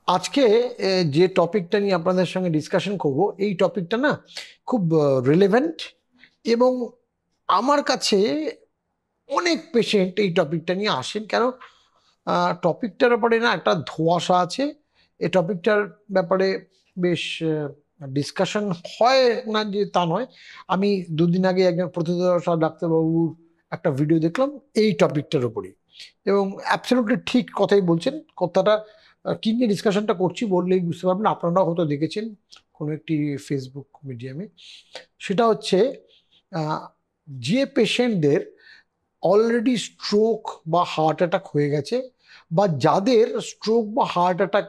আজকে যে টপিকটা নিয়ে আপনাদের সঙ্গে ডিসকাশন করব এই টপিকটা না খুব রিলেভেন্ট এবং আমার কাছে অনেক পেশেন্ট এই টপিকটা নিয়ে আসেন। কেন টপিকটার ব্যাপারে না একটা ধোঁয়াশা আছে। এই টপিকটার ব্যাপারে বেশ ডিসকাশন হয় না যে তা নয়। আমি দুদিন আগে একজন প্রথিতযশা ডাক্তারবাবুর একটা ভিডিও দেখলাম এই টপিকটার উপরেই, এবং অ্যাবসলিউটলি ঠিক কথাই বলছেন। কথাটা কি নিয়ে ডিসকাশনটা করছি বললেই বুঝতে পারবেন, আপনারাও হয়তো দেখেছেন কোনো একটি ফেসবুক মিডিয়ামে। সেটা হচ্ছে যে পেশেন্টদের অলরেডি স্ট্রোক বা হার্ট অ্যাটাক হয়ে গেছে, বা যাদের স্ট্রোক বা হার্ট অ্যাটাক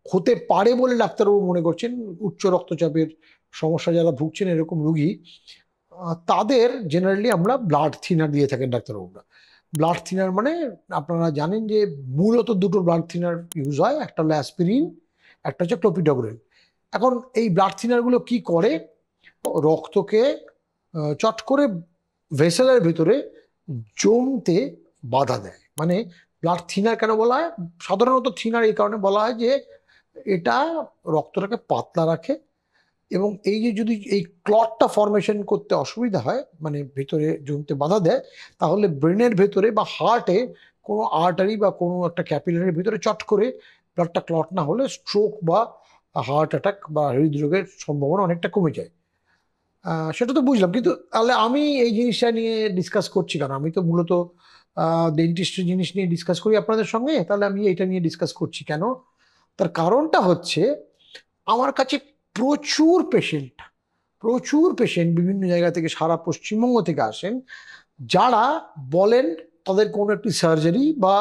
হতে পারে বলে ডাক্তারবাবু মনে করছেন, উচ্চ রক্তচাপের সমস্যা যারা ভুগছেন এরকম রুগী, তাদের জেনারেলি আমরা ব্লাড থিনার দিয়ে থাকেন ডাক্তারবাবুরা। ব্লাড থিনার মানে আপনারা জানেন যে মূলত দুটো ব্লাড থিনার ইউজ হয়, একটা হলো অ্যাসপিরিন, একটা হচ্ছে ক্লোপিডগ্রেল। এখন এই ব্লাড থিনারগুলো কি করে, রক্তকে চট করে ভেসেলের ভিতরে জমতে বাধা দেয়। মানে ব্লাড থিনার কেন বলা হয়? সাধারণত থিনার এই কারণে বলা হয় যে এটা রক্তটাকে পাতলা রাখে, এবং এই যে যদি এই ক্লটটা ফরমেশন করতে অসুবিধা হয়, মানে ভেতরে জমতে বাধা দেয়, তাহলে ব্রেনের ভেতরে বা হার্টে কোনো আর্টারি বা কোনো একটা ক্যাপিলারির ভিতরে চট করে ব্লাডটা ক্লট না হলে স্ট্রোক বা হার্ট অ্যাটাক বা হৃদরোগের সম্ভাবনা অনেকটা কমে যায়। সেটা তো বুঝলাম, কিন্তু তাহলে আমি এই জিনিসটা নিয়ে ডিসকাস করছি কারণ আমি তো মূলত ডেন্টিস্টের জিনিস নিয়ে ডিসকাস করি আপনাদের সঙ্গে। তাহলে আমি এটা নিয়ে ডিসকাস করছি কেন? তার কারণটা হচ্ছে আমার কাছে প্রচুর পেশেন্ট প্রচুর পেশেন্ট বিভিন্ন জায়গা থেকে, সারা পশ্চিমবঙ্গ থেকে আসেন, যারা বলেন তাদের কোনো একটি সার্জারি বা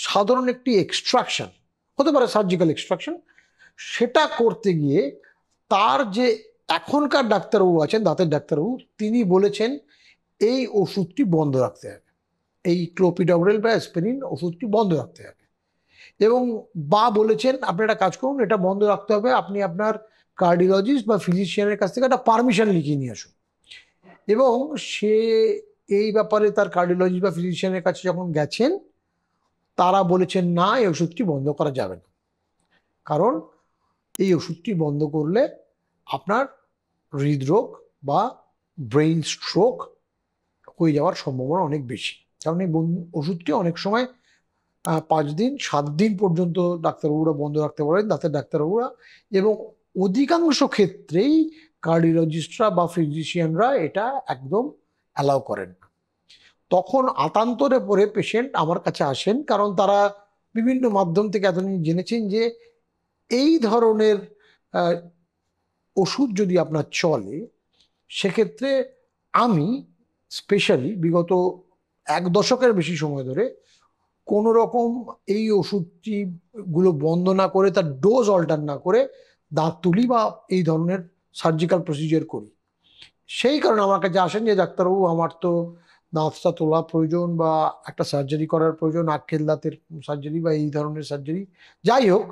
সাধারণ একটি এক্সট্রাকশন হতে পারে, সার্জিক্যাল এক্সট্রাকশন, সেটা করতে গিয়ে তার যে এখনকার ডাক্তারবাবু আছেন, দাঁতের ডাক্তারবাবু, তিনি বলেছেন এই ওষুধটি বন্ধ রাখতে হবে, এই ক্লোপিডগ্রেল বা অ্যাসপিরিন ওষুধটি বন্ধ রাখতে হবে। এবং বা বলেছেন আপনি একটা কাজ করুন, এটা বন্ধ রাখতে হবে, আপনি আপনার কার্ডিওলজিস্ট বা ফিজিশিয়ানের কাছ থেকে একটা পারমিশন লিখিয়ে নিয়ে আসুন। এবং সে এই ব্যাপারে তার কার্ডিওলজিস্ট বা ফিজিশিয়ানের কাছে যখন গেছেন, তারা বলেছেন না, এই ওষুধটি বন্ধ করা যাবে না, কারণ এই ওষুধটি বন্ধ করলে আপনার হৃদরোগ বা ব্রেইন স্ট্রোক হয়ে যাওয়ার সম্ভাবনা অনেক বেশি। কারণ এই ওষুধটি অনেক সময় 5 দিন 7 দিন পর্যন্ত ডাক্তারবাবুরা বন্ধ রাখতে পারেন, দাঁতের ডাক্তারবাবুরা, এবং অধিকাংশ ক্ষেত্রেই কার্ডিওলজিস্টরা বা ফিজিশিয়ানরা এটা একদম অ্যালাউ করেন না। তখন আতান্তরে পড়ে পেশেন্ট আমার কাছে আসেন, কারণ তারা বিভিন্ন মাধ্যম থেকে এতদিন জেনেছেন যে এই ধরনের ওষুধ যদি আপনার চলে, সেক্ষেত্রে আমি স্পেশালি বিগত 1 দশকের বেশি সময় ধরে কোনো রকম এই ওষুধটি গুলো বন্ধ না করে, তার ডোজ অল্টার না করে দাঁত তুলি বা এই ধরনের সার্জিক্যাল প্রসিজার করি। সেই কারণে আমার কাছে আসেন যে ডাক্তারবাবু, আমার তো দাঁতটা তোলা প্রয়োজন বা একটা সার্জারি করার প্রয়োজন, আক্কেল দাঁতের সার্জারি বা এই ধরনের সার্জারি, যাই হোক।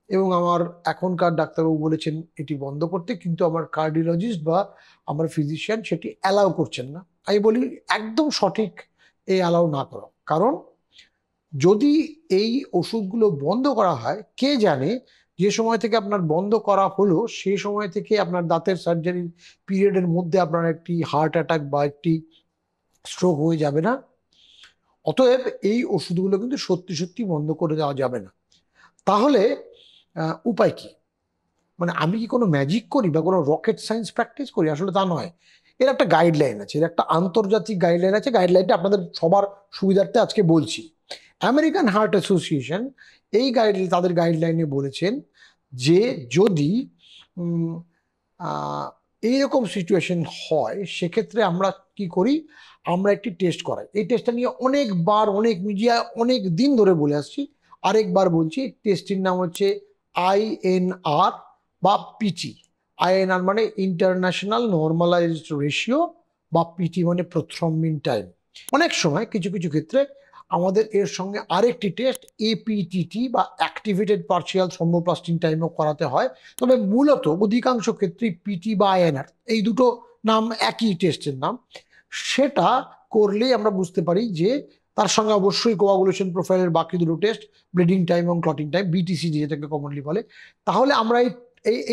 এবং আমার এখনকার ডাক্তারবাবু বলেছেন এটি বন্ধ করতে, কিন্তু আমার কার্ডিওলজিস্ট বা আমার ফিজিশিয়ান সেটি অ্যালাউ করছেন না। আমি বলি একদম সঠিক এই অ্যালাউ না করা, কারণ যদি এই ওষুধগুলো বন্ধ করা হয়, কে জানে যে সময় থেকে আপনার বন্ধ করা হলো সেই সময় থেকে আপনার দাঁতের সার্জারির পিরিয়ডের মধ্যে আপনার একটি হার্ট অ্যাটাক বা একটি স্ট্রোক হয়ে যাবে না। অতএব এই ওষুধগুলো কিন্তু সত্যি সত্যি বন্ধ করে দেওয়া যাবে না। তাহলে উপায় কি? মানে আমি কি কোনো ম্যাজিক করি বা কোনো রকেট সায়েন্স প্র্যাকটিস করি? আসলে তা নয়। এর একটা গাইডলাইন আছে, এর একটা আন্তর্জাতিক গাইডলাইন আছে। গাইডলাইনটা আপনাদের সবার সুবিধার্থে আজকে বলছি। আমেরিকান হার্ট অ্যাসোসিয়েশন এই তাদের গাইডলাইনে বলেছেন যে যদি এইরকম সিচুয়েশন হয়, সেক্ষেত্রে আমরা কি করি, আমরা একটি টেস্ট করাই। এই টেস্টটা নিয়ে অনেকবার অনেক মিডিয়া অনেক দিন ধরে বলে আসছি, আরেকবার বলছি। টেস্টটির নাম হচ্ছে INR বা পিটি। INR মানে ইন্টারন্যাশনাল নর্মালাইজড রেশিও, বা পিটি মানে প্রথ্রম্বিন টাইম। অনেক সময় কিছু কিছু ক্ষেত্রে আমাদের এর সঙ্গে আরেকটি টেস্ট APTT বা অ্যাক্টিভেটেড পার্শিয়াল থ্রম্বোপ্লাস্টিন টাইমও করাতে হয়। তবে মূলত অধিকাংশ ক্ষেত্রেই পিটি বা INR, এই দুটো নাম একই টেস্টের নাম। সেটা করলেই আমরা বুঝতে পারি যে তার সঙ্গে অবশ্যই কোয়াগুলেশন প্রোফাইলের বাকি দুটো টেস্ট, ব্লিডিং টাইম এবং ক্লটিং টাইম, বিটিসিটি যেটাকে কমনলি বলে। তাহলে আমরা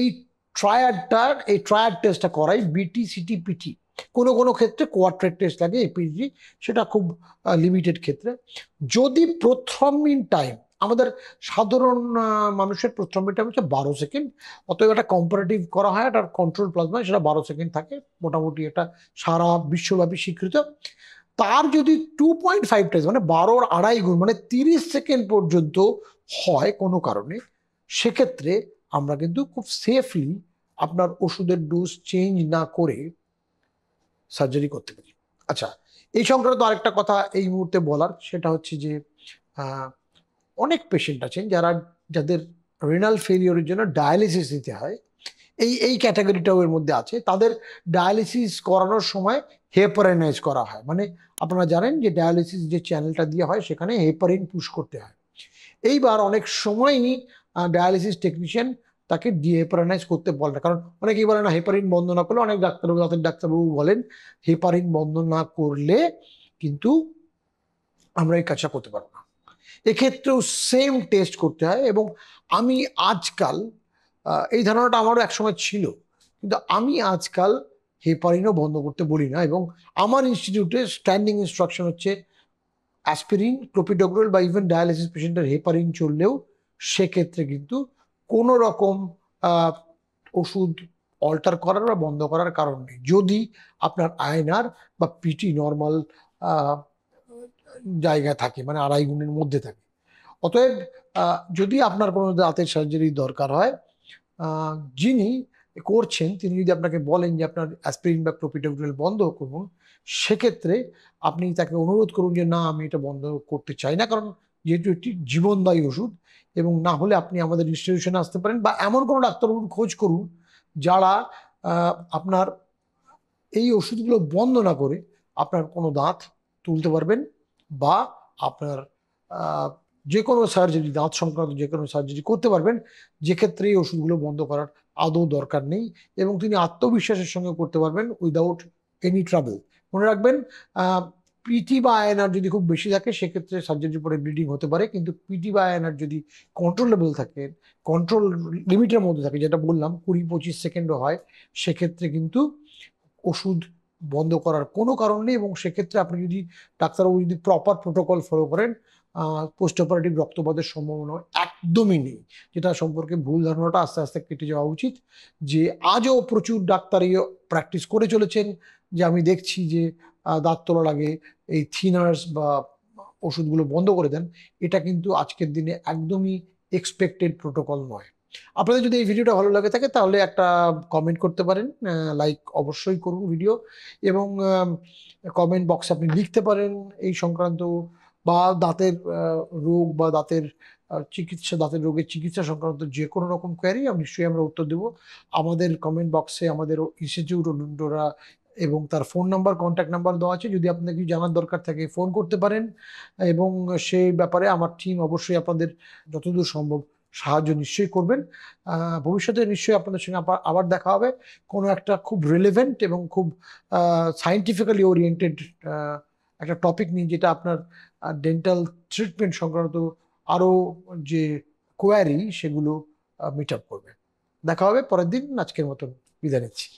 এই ট্রায়াড টেস্টটা করাই, বিটিসিটি পিটি। কোনো ক্ষেত্রে কোয়াড্রেট টেস্ট লাগে, এপিজি, সেটা খুব লিমিটেড ক্ষেত্রে। যদি প্রথমিন টাইম, আমাদের সাধারণ মানুষের প্রথমিন টাইম হচ্ছে 12 সেকেন্ড, অতএব একটা কম্পারেটিভ করা হয়, একটা কন্ট্রোল প্লাজমা, সেটা 12 সেকেন্ড থাকে, মোটামুটি এটা সারা বিশ্বব্যাপী স্বীকৃত। তার যদি 2.5 টাইমস মানে 12-র আড়াই গুণ মানে 30 সেকেন্ড পর্যন্ত হয় কোনো কারণে, সেক্ষেত্রে আমরা কিন্তু খুব সেফলি আপনার ওষুধের ডোজ চেঞ্জ না করে সার্জারি করতে পারি। আচ্ছা, এই সংক্রান্ত আরেকটা কথা এই মুহূর্তে বলার, সেটা হচ্ছে যে অনেক পেশেন্ট আছেন যাদের রেনাল ফেলিওরের জন্য ডায়ালিসিস দিতে হয়, এই ক্যাটাগরিটাও এর মধ্যে আছে। তাদের ডায়ালিসিস করানোর সময় হেপারিনাইজ করা হয়, মানে আপনারা জানেন যে ডায়ালিসিস যে চ্যানেলটা দিয়ে হয় সেখানে হেপারিন পুশ করতে হয়। এইবার অনেক সময়ই ডায়ালিসিস টেকনিশিয়ান তাকে ডিহেপারিনাইজ করতে বলে না, কারণ অনেকেই বলে না হেপারিন বন্ধ না করলে, অনেক ডাক্তারবাবু বলেন হেপারিন বন্ধ না করলে কিন্তু আমরা এই কাজটা করতে পারবো না। এক্ষেত্রেও সেম টেস্ট করতে হয়। এবং আমি আজকাল, এই ধারণাটা আমারও একসময় ছিল, কিন্তু আমি আজকাল হেপারিনও বন্ধ করতে বলি না। এবং আমার ইনস্টিটিউটে স্ট্যান্ডিং ইনস্ট্রাকশন হচ্ছে অ্যাসপিরিন, ক্লোপিডোগ্রেল বা ইভেন ডায়ালিসিস পেশেন্টের হেপারিন চললেও সেক্ষেত্রে কিন্তু কোনো রকম ওষুধ অল্টার করার বা বন্ধ করার কারণ নেই, যদি আপনার আয়নার বা পিটি নর্মাল জায়গায় থাকে, মানে আড়াই গুণের মধ্যে থাকে। অতএব যদি আপনার কোনো দাঁতের সার্জারি দরকার হয়, যিনি করছেন তিনি যদি আপনাকে বলেন যে আপনার অ্যাসপিরিন বা ক্লোপিডোগ্রেল বন্ধ করুন, সেক্ষেত্রে আপনি তাকে অনুরোধ করুন যে না, আমি এটা বন্ধ করতে চাই না, কারণ যেহেতু একটি জীবনদায়ী ওষুধ। এবং না হলে আপনি আমাদের ইনস্টিটিউশনে আসতে পারেন, বা এমন কোনো ডাক্তারবাবুর খোঁজ করুন যারা আপনার এই ওষুধগুলো বন্ধ না করে আপনার কোনো দাঁত তুলতে পারবেন, বা আপনার যে কোনো সার্জারি, দাঁত সংক্রান্ত যে কোনো সার্জারি করতে পারবেন, যেক্ষেত্রে এই ওষুধগুলো বন্ধ করার আদৌ দরকার নেই, এবং তিনি আত্মবিশ্বাসের সঙ্গে করতে পারবেন উইদাউট এনি ট্রাবল। মনে রাখবেন, পিটি বা আয়এনআর যদি খুব বেশি থাকে সেক্ষেত্রে সার্জারির পরে ব্লিডিং হতে পারে, কিন্তু পিটি বা আয়এনআর যদি কন্ট্রোলেবল থাকে, কন্ট্রোল লিমিটের মধ্যে থাকে, যেটা বললাম 20-25 সেকেন্ডও হয়, সেক্ষেত্রে কিন্তু ওষুধ বন্ধ করার কোনো কারণ নেই। এবং সেক্ষেত্রে আপনি যদি ডাক্তারবাবু যদি প্রপার প্রোটোকল ফলো করেন, পোস্ট অপারেটিভ রক্তপাতের সম্ভাবনা একদমই নেই, যেটা সম্পর্কে ভুল ধারণাটা আস্তে আস্তে কেটে যাওয়া উচিত। যে আজও প্রচুর ডাক্তারই প্র্যাকটিস করে চলেছেন যে আমি দেখছি যে দাঁত তোলার আগে এই থিনার্স বা ওষুধগুলো বন্ধ করে দেন, এটা কিন্তু আজকের দিনে একদমই এক্সপেক্টেড প্রোটোকল নয়। আপনাদের যদি এই ভিডিওটা ভালো লাগে থাকে তাহলে একটা কমেন্ট করতে পারেন, লাইক অবশ্যই করুন ভিডিও, এবং কমেন্ট বক্সে আপনি লিখতে পারেন এই সংক্রান্ত বা দাঁতের রোগ বা দাঁতের চিকিৎসা, দাঁতের রোগের চিকিৎসা সংক্রান্ত যে কোনো রকম কোয়ারি নিশ্চয়ই আমরা উত্তর দেব। আমাদের কমেন্ট বক্সে আমাদের ইনস্টিটিউট অনুন্ডোরা এবং তার ফোন নাম্বার, কন্ট্যাক্ট নাম্বার দেওয়া আছে, যদি আপনাদের কিছু জানার দরকার থাকে ফোন করতে পারেন, এবং সেই ব্যাপারে আমার টিম অবশ্যই আপনাদের যতদূর সম্ভব সাহায্য নিশ্চয়ই করবেন। ভবিষ্যতে নিশ্চয়ই আপনাদের সঙ্গে আবার দেখা হবে কোনো একটা খুব রিলেভেন্ট এবং খুব সায়েন্টিফিক্যালি ওরিয়েন্টেড একটা টপিক নিয়ে, যেটা আপনার ডেন্টাল ট্রিটমেন্ট সংক্রান্ত আরও যে কোয়ারি সেগুলো মিট আপ করবে। দেখা হবে পরের দিন। আজকের মতন বিদায় নিচ্ছি।